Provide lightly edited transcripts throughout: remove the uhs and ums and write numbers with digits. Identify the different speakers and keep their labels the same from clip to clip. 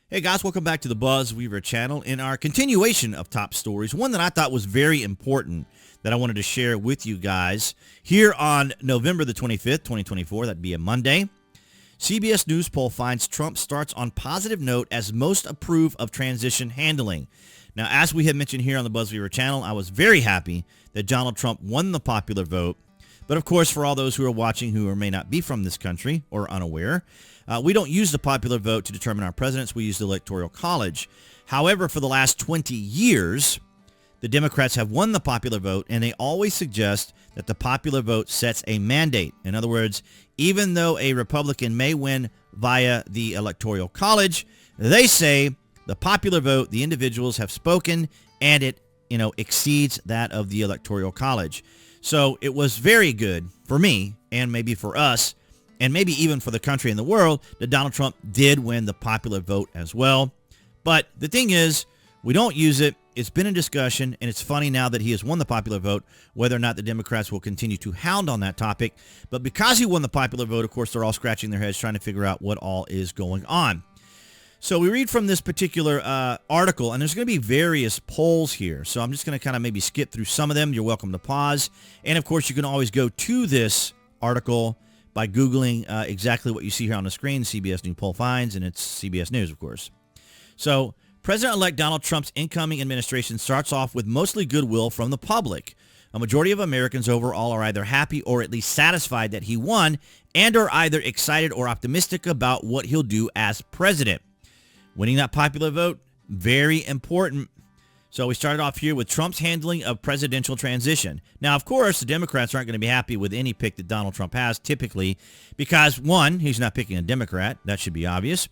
Speaker 1: Hey guys, welcome back to the BuzWeaver channel. In our continuation of top stories, one that I thought was very important that I wanted to share with you guys here on November the 25th, 2024, that'd be a Monday. CBS News poll finds Trump starts on positive note as most approve of transition handling. Now, as we have mentioned here on the BuzWeaver channel, I was very happy that Donald Trump won the popular vote. But of course, for all those who are watching who may not be from this country or unaware, we don't use the popular vote to determine our presidents. We use the Electoral College. However, for the last 20 years, the Democrats have won the popular vote, and they always suggest that the popular vote sets a mandate. In other words, even though a Republican may win via the Electoral College, they say the popular vote, the individuals have spoken, and it, exceeds that of the Electoral College. So it was very good for me, and maybe for us, and maybe even for the country and the world, that Donald Trump did win the popular vote as well. But the thing is, we don't use it. It's been a discussion, and it's funny now that he has won the popular vote, whether or not the Democrats will continue to hound on that topic. But because he won the popular vote, of course, they're all scratching their heads trying to figure out what all is going on. So we read from this particular article, and there's going to be various polls here. So I'm just going to kind of maybe skip through some of them. You're welcome to pause. And, of course, you can always go to this article by Googling exactly what you see here on the screen, CBS News poll finds, and it's CBS News, of course. So President-elect Donald Trump's incoming administration starts off with mostly goodwill from the public. A majority of Americans overall are either happy or at least satisfied that he won and are either excited or optimistic about what he'll do as president. Winning that popular vote, very important. So we started off here with Trump's handling of presidential transition. Now, of course, the Democrats aren't going to be happy with any pick that Donald Trump has, typically, because, one, he's not picking a Democrat. That should be obvious.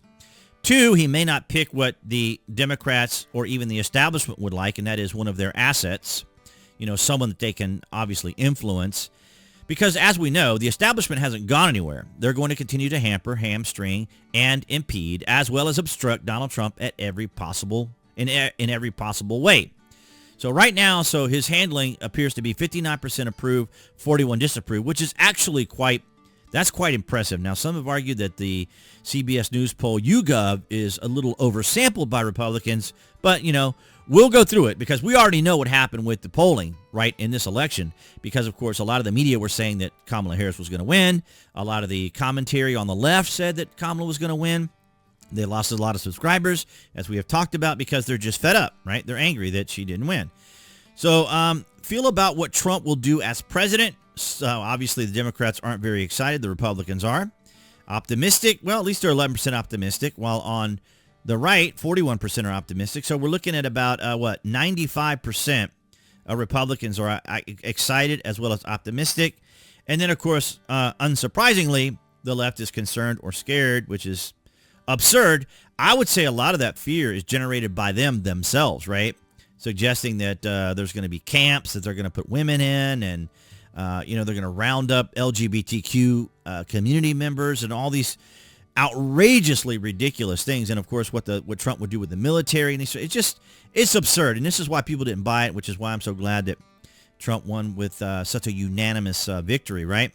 Speaker 1: Two, he may not pick what the Democrats or even the establishment would like, and that is one of their assets, someone that they can obviously influence. Because, as we know, the establishment hasn't gone anywhere. They're going to continue to hamper, hamstring, and impede, as well as obstruct Donald Trump at every possible in every possible way. So right now, his handling appears to be 59% approve, 41 disapprove, which is actually quite impressive. Now, some have argued that the CBS News poll YouGov is a little oversampled by Republicans, but, we'll go through it because we already know what happened with the polling, right, in this election because, of course, a lot of the media were saying that Kamala Harris was going to win. A lot of the commentary on the left said that Kamala was going to win. They lost a lot of subscribers, as we have talked about, because they're just fed up, right? They're angry that she didn't win. So feel about what Trump will do as president. So obviously the Democrats aren't very excited. The Republicans are. Optimistic. Well, at least they're 11% optimistic, while on the right, 41% are optimistic. So we're looking at about, 95% of Republicans are excited as well as optimistic. And then, of course, unsurprisingly, the left is concerned or scared, which is absurd. I would say a lot of that fear is generated by themselves, right? Suggesting that there's going to be camps that they're going to put women in and, they're going to round up LGBTQ community members and all these outrageously ridiculous things. And, of course, what Trump would do with the military. And it's absurd. And this is why people didn't buy it, which is why I'm so glad that Trump won with such a unanimous victory, right?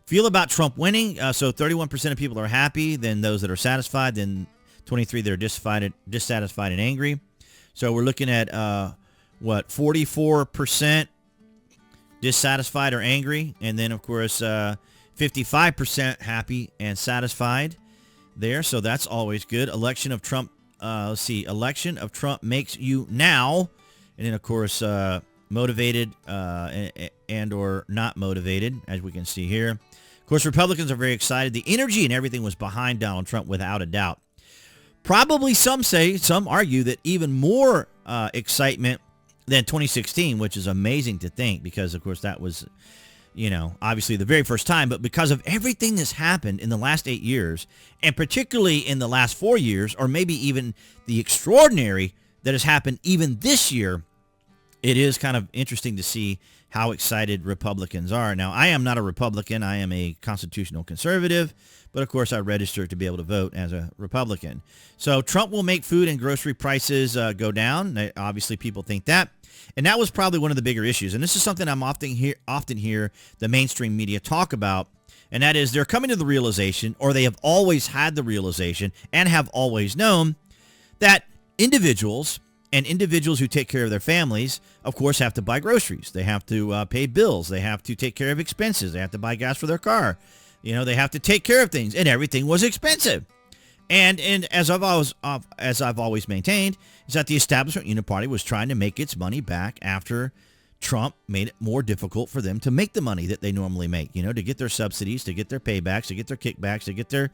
Speaker 1: Feel about Trump winning. So 31% of people are happy, then those that are satisfied, then 23 that are dissatisfied and angry. So we're looking at, 44% dissatisfied or angry. And then, of course, 55% happy and satisfied there. So that's always good. Election of Trump. Election of Trump makes you now. And then, of course, motivated and or not motivated, as we can see here. Of course, Republicans are very excited. The energy and everything was behind Donald Trump without a doubt. Probably some argue that even more excitement than 2016, which is amazing to think because, of course, that was, obviously the very first time. But because of everything that's happened in the last 8 years, and particularly in the last 4 years, or maybe even the extraordinary that has happened even this year, it is kind of interesting to see how excited Republicans are. Now, I am not a Republican. I am a constitutional conservative. But, of course, I registered to be able to vote as a Republican. So Trump will make food and grocery prices go down. Obviously, people think that. And that was probably one of the bigger issues. And this is something I'm often hear the mainstream media talk about. And that is they're coming to the realization, or they have always had the realization and have always known, that individuals and individuals who take care of their families, of course, have to buy groceries. They have to pay bills. They have to take care of expenses. They have to buy gas for their car. They have to take care of things, and everything was expensive. And as I've always maintained, is that the Establishment Uni-party was trying to make its money back after Trump made it more difficult for them to make the money that they normally make, to get their subsidies, to get their paybacks, to get their kickbacks, to get their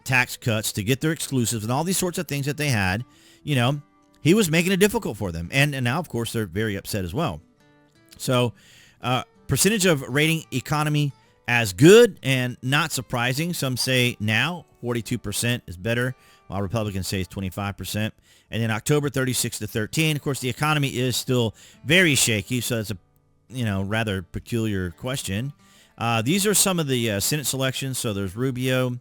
Speaker 1: tax cuts, to get their exclusives, and all these sorts of things that they had. He was making it difficult for them. And now, of course, they're very upset as well. So percentage of rating economy as good, and not surprising. Some say now 42% is better, while Republicans say it's 25%. And then October 36-13. Of course, the economy is still very shaky, so it's a rather peculiar question. These are some of the Senate selections. So there's Rubio,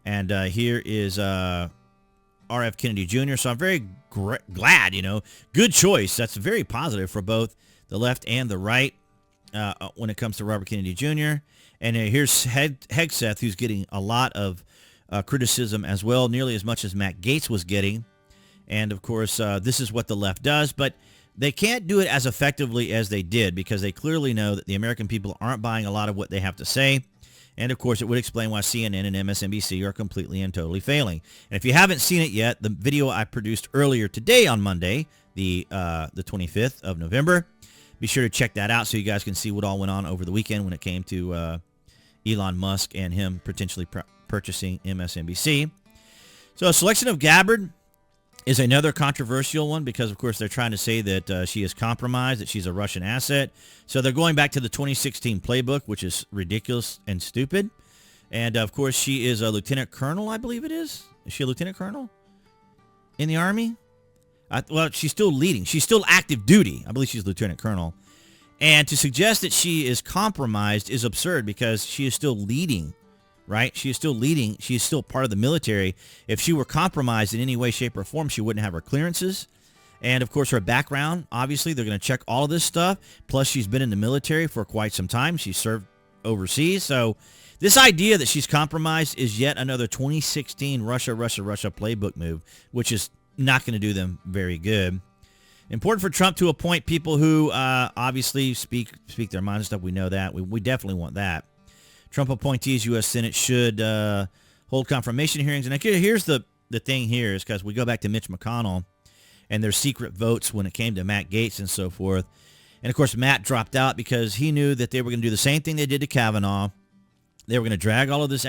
Speaker 1: and here is R.F. Kennedy Jr. So I'm very glad, good choice. That's very positive for both the left and the right when it comes to Robert Kennedy Jr. And here's Hegseth, who's getting a lot of criticism as well, nearly as much as Matt Gaetz was getting. And, of course, this is what the left does, but they can't do it as effectively as they did because they clearly know that the American people aren't buying a lot of what they have to say. And, of course, it would explain why CNN and MSNBC are completely and totally failing. And if you haven't seen it yet, the video I produced earlier today on Monday, the 25th of November, be sure to check that out so you guys can see what all went on over the weekend when it came to Elon Musk and him potentially purchasing MSNBC. So a selection of Gabbard is another controversial one because, of course, they're trying to say that she is compromised, that she's a Russian asset. So they're going back to the 2016 playbook, which is ridiculous and stupid. And, of course, she is a lieutenant colonel, I believe it is. Is she a lieutenant colonel in the Army? Well, she's still leading. She's still active duty. I believe she's lieutenant colonel. And to suggest that she is compromised is absurd because she is still leading, right? She is still leading. She is still part of the military. If she were compromised in any way, shape, or form, she wouldn't have her clearances. And, of course, her background, obviously, they're going to check all of this stuff. Plus, she's been in the military for quite some time. She served overseas. So this idea that she's compromised is yet another 2016 Russia playbook move, which is not going to do them very good. Important for Trump to appoint people who obviously speak their mind and stuff. We know that. We definitely want that. Trump appointees, U.S. Senate should hold confirmation hearings. And here's the thing here is because we go back to Mitch McConnell and their secret votes when it came to Matt Gaetz and so forth. And, of course, Matt dropped out because he knew that they were going to do the same thing they did to Kavanaugh. They were going to drag all these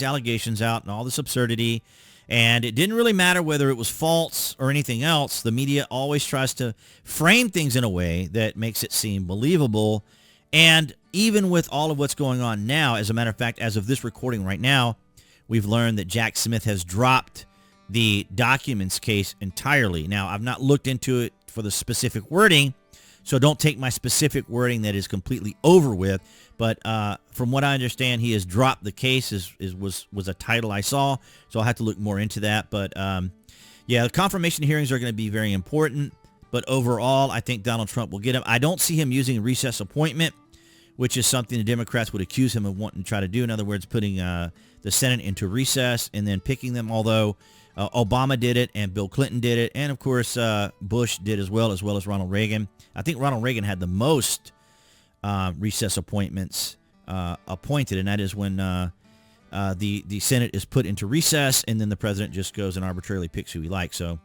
Speaker 1: allegations out and all this absurdity. And it didn't really matter whether it was false or anything else. The media always tries to frame things in a way that makes it seem believable. And even with all of what's going on now, as a matter of fact, as of this recording right now, we've learned that Jack Smith has dropped the documents case entirely. Now, I've not looked into it for the specific wording, so don't take my specific wording that is completely over with. But from what I understand, he has dropped the case, was a title I saw, so I'll have to look more into that. But, yeah, the confirmation hearings are going to be very important. But overall, I think Donald Trump will get him. I don't see him using a recess appointment, which is something the Democrats would accuse him of wanting to try to do. In other words, putting the Senate into recess and then picking them, although Obama did it and Bill Clinton did it. And, of course, Bush did as well as Ronald Reagan. I think Ronald Reagan had the most recess appointments appointed, and that is when the Senate is put into recess and then the president just goes and arbitrarily picks who he likes. So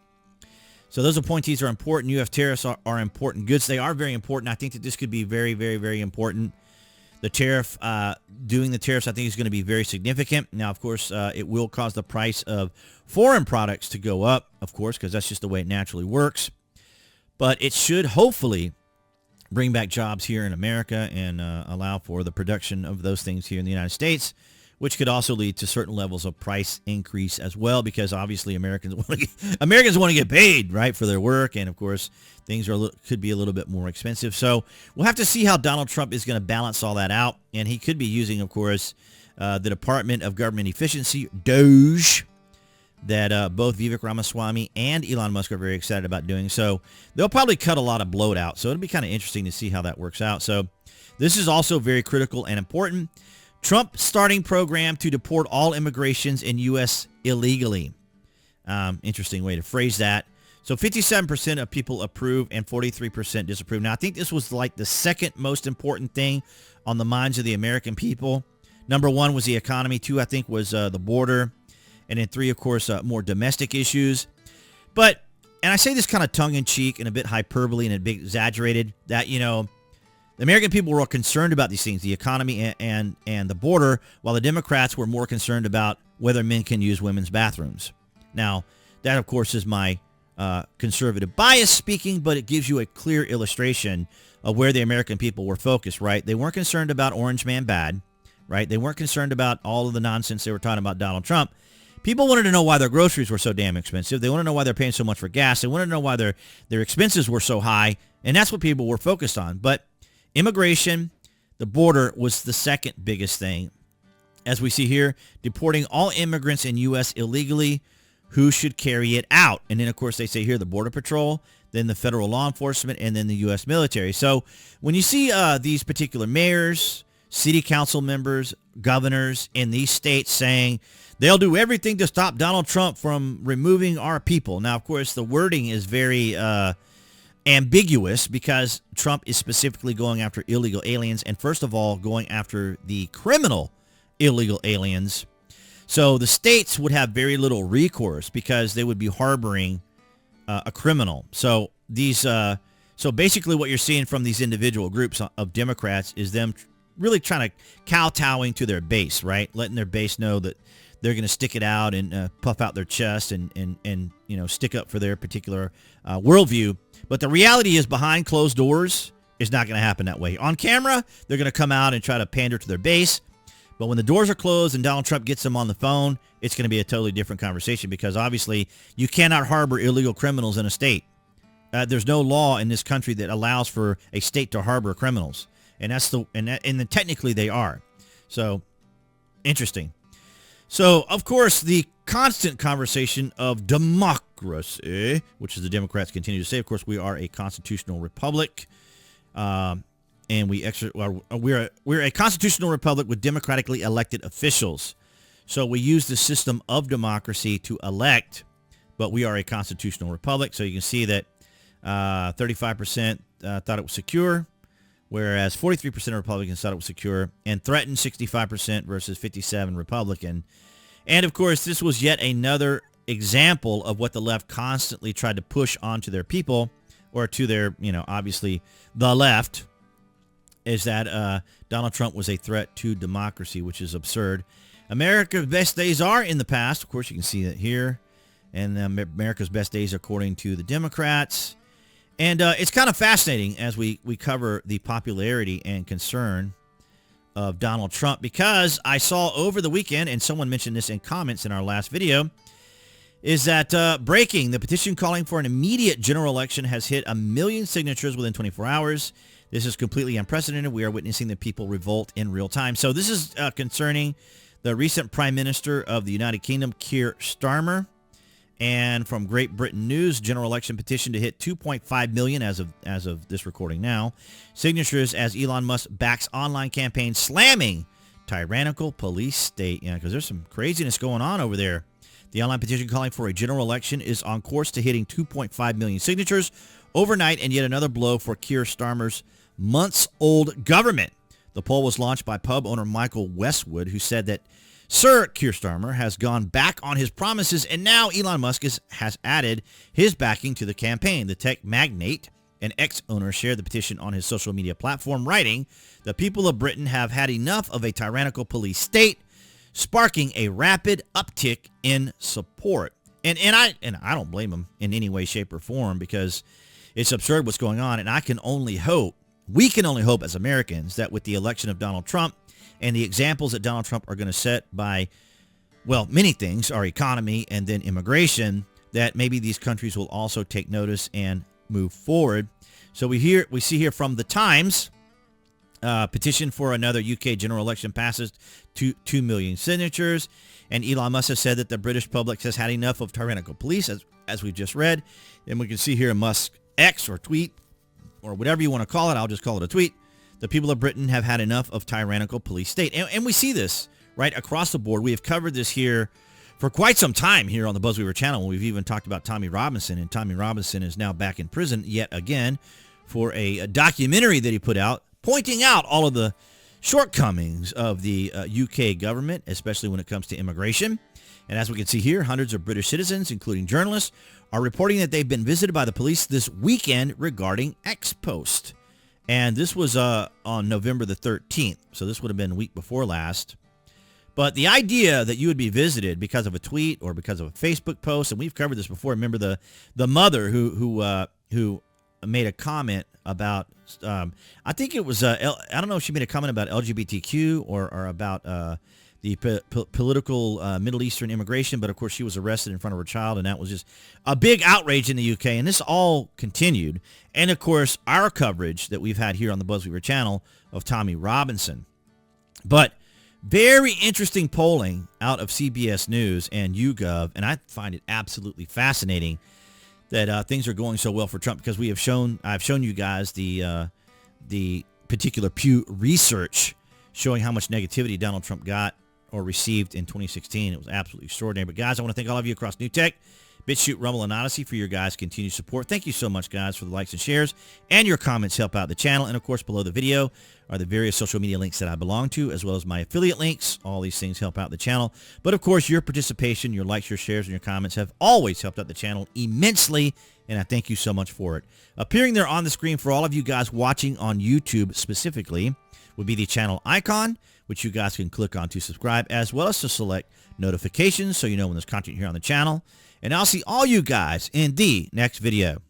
Speaker 1: those appointees are important. U.S. tariffs are important goods. They are very important. I think that this could be very, very, very important. The tariff, doing the tariffs, I think is going to be very significant. Now, of course, it will cause the price of foreign products to go up, of course, because that's just the way it naturally works. But it should hopefully bring back jobs here in America and allow for the production of those things here in the United States, which could also lead to certain levels of price increase as well, because obviously Americans want to get paid, right, for their work, and of course things could be a little bit more expensive. So we'll have to see how Donald Trump is going to balance all that out, and he could be using, of course, the Department of Government Efficiency, DOGE, that both Vivek Ramaswamy and Elon Musk are very excited about doing. So they'll probably cut a lot of bloat out. So it'll be kind of interesting to see how that works out. So this is also very critical and important. Trump starting program to deport all immigrations in U.S. illegally. Interesting way to phrase that. So 57% of people approve and 43% disapprove. Now, I think this was like the second most important thing on the minds of the American people. Number one was the economy. Two, I think, was the border. And then three, of course, more domestic issues. But, and I say this kind of tongue-in-cheek and a bit hyperbole and a bit exaggerated, that, you know, the American people were all concerned about these things, the economy and the border, while the Democrats were more concerned about whether men can use women's bathrooms. Now, that, of course, is my conservative bias speaking, but it gives you a clear illustration of where the American people were focused, right? They weren't concerned about Orange Man Bad, right? They weren't concerned about all of the nonsense they were talking about Donald Trump. People wanted to know why their groceries were so damn expensive. They want to know why they're paying so much for gas. They want to know why their expenses were so high, and that's what people were focused on. But immigration, the border, was the second biggest thing. As we see here, deporting all immigrants in U.S. illegally, who should carry it out? And then, of course, they say here the Border Patrol, then the federal law enforcement, and then the U.S. military. So when you see these particular mayors, city council members, governors in these states saying they'll do everything to stop Donald Trump from removing our people. Now, of course, the wording is very ambiguous because Trump is specifically going after illegal aliens and, first of all, going after the criminal illegal aliens. So the states would have very little recourse because they would be harboring a criminal. So these, so basically what you're seeing from these individual groups of Democrats is them really trying to kowtowing to their base, right? Letting their base know that they're going to stick it out and puff out their chest and you know, stick up for their particular worldview. But the reality is, behind closed doors, it's not going to happen that way. On camera, they're going to come out and try to pander to their base. But when the doors are closed and Donald Trump gets them on the phone, it's going to be a totally different conversation because obviously you cannot harbor illegal criminals in a state. There's no law in this country that allows for a state to harbor criminals, and and technically they are. So interesting. So of course the constant conversation of democracy, which is the Democrats continue to say. Of course, we are a constitutional republic. And we're a constitutional republic with democratically elected officials. So we use the system of democracy to elect, but we are a constitutional republic. So you can see that 35% thought it was secure, whereas 43% of Republicans thought it was secure, and threatened 65% versus 57% Republican. And of course, this was yet another example of what the left constantly tried to push onto their people, or to their, you know, obviously the left, is that Donald Trump was a threat to democracy, which is absurd. America's best days are in the past. Of course, you can see that here. And America's best days according to the Democrats. And it's kind of fascinating as we cover the popularity and concern of Donald Trump, because I saw over the weekend, and someone mentioned this in comments in our last video, is that breaking, the petition calling for an immediate general election has hit 1 million signatures within 24 hours. This is completely unprecedented. We are witnessing the people revolt in real time. So this is concerning the recent Prime Minister of the United Kingdom, Keir Starmer. And from Great Britain News, general election petition to hit 2.5 million as of this recording now. Signatures as Elon Musk backs online campaign slamming tyrannical police state. Yeah, because there's some craziness going on over there. The online petition calling for a general election is on course to hitting 2.5 million signatures overnight, and yet another blow for Keir Starmer's months-old government. The poll was launched by pub owner Michael Westwood, who said that Sir Keir Starmer has gone back on his promises, and now Elon Musk has added his backing to the campaign. The tech magnate and ex-owner shared the petition on his social media platform, writing, "The people of Britain have had enough of a tyrannical police state," sparking a rapid uptick in support. And I don't blame him in any way, shape, or form, because it's absurd what's going on. And we can only hope as Americans that with the election of Donald Trump and the examples that Donald Trump are going to set by, well, many things, our economy and then immigration, that maybe these countries will also take notice and move forward. So we see here from the Times, petition for another UK general election passes to 2 million signatures. And Elon Musk has said that the British public has had enough of tyrannical police, as we just read. And we can see here Musk X or tweet, or whatever you want to call it. I'll just call it a tweet. The people of Britain have had enough of tyrannical police state. And we see this right across the board. We have covered this here for quite some time here on the BuzWeaver channel. We've even talked about Tommy Robinson, and Tommy Robinson is now back in prison yet again for a documentary that he put out pointing out all of the shortcomings of the UK government, especially when it comes to immigration. And as we can see here, hundreds of British citizens, including journalists, are reporting that they've been visited by the police this weekend regarding X Post. And this was on November the 13th, so this would have been a week before last. But the idea that you would be visited because of a tweet or because of a Facebook post, and we've covered this before. Remember the mother who made a comment about, I think it was, I don't know if she made a comment about LGBTQ or about the political Middle Eastern immigration, but of course she was arrested in front of her child, and that was just a big outrage in the UK, and this all continued. And of course, our coverage that we've had here on the BuzWeaver channel of Tommy Robinson. But very interesting polling out of CBS News and YouGov, and I find it absolutely fascinating that things are going so well for Trump, because I've shown you guys the particular Pew research showing how much negativity Donald Trump got or received in 2016. It was absolutely extraordinary. But guys, I want to thank all of you across New Tech, BitChute, Rumble, and Odyssey for your guys' continued support. Thank you so much, guys, for the likes and shares, and your comments help out the channel. And of course, below the video are the various social media links that I belong to, as well as my affiliate links. All these things help out the channel. But of course, your participation, your likes, your shares, and your comments have always helped out the channel immensely, and I thank you so much for it. Appearing there on the screen for all of you guys watching on YouTube specifically would be the channel icon, which you guys can click on to subscribe, as well as to select notifications so you know when there's content here on the channel. And I'll see all you guys in the next video.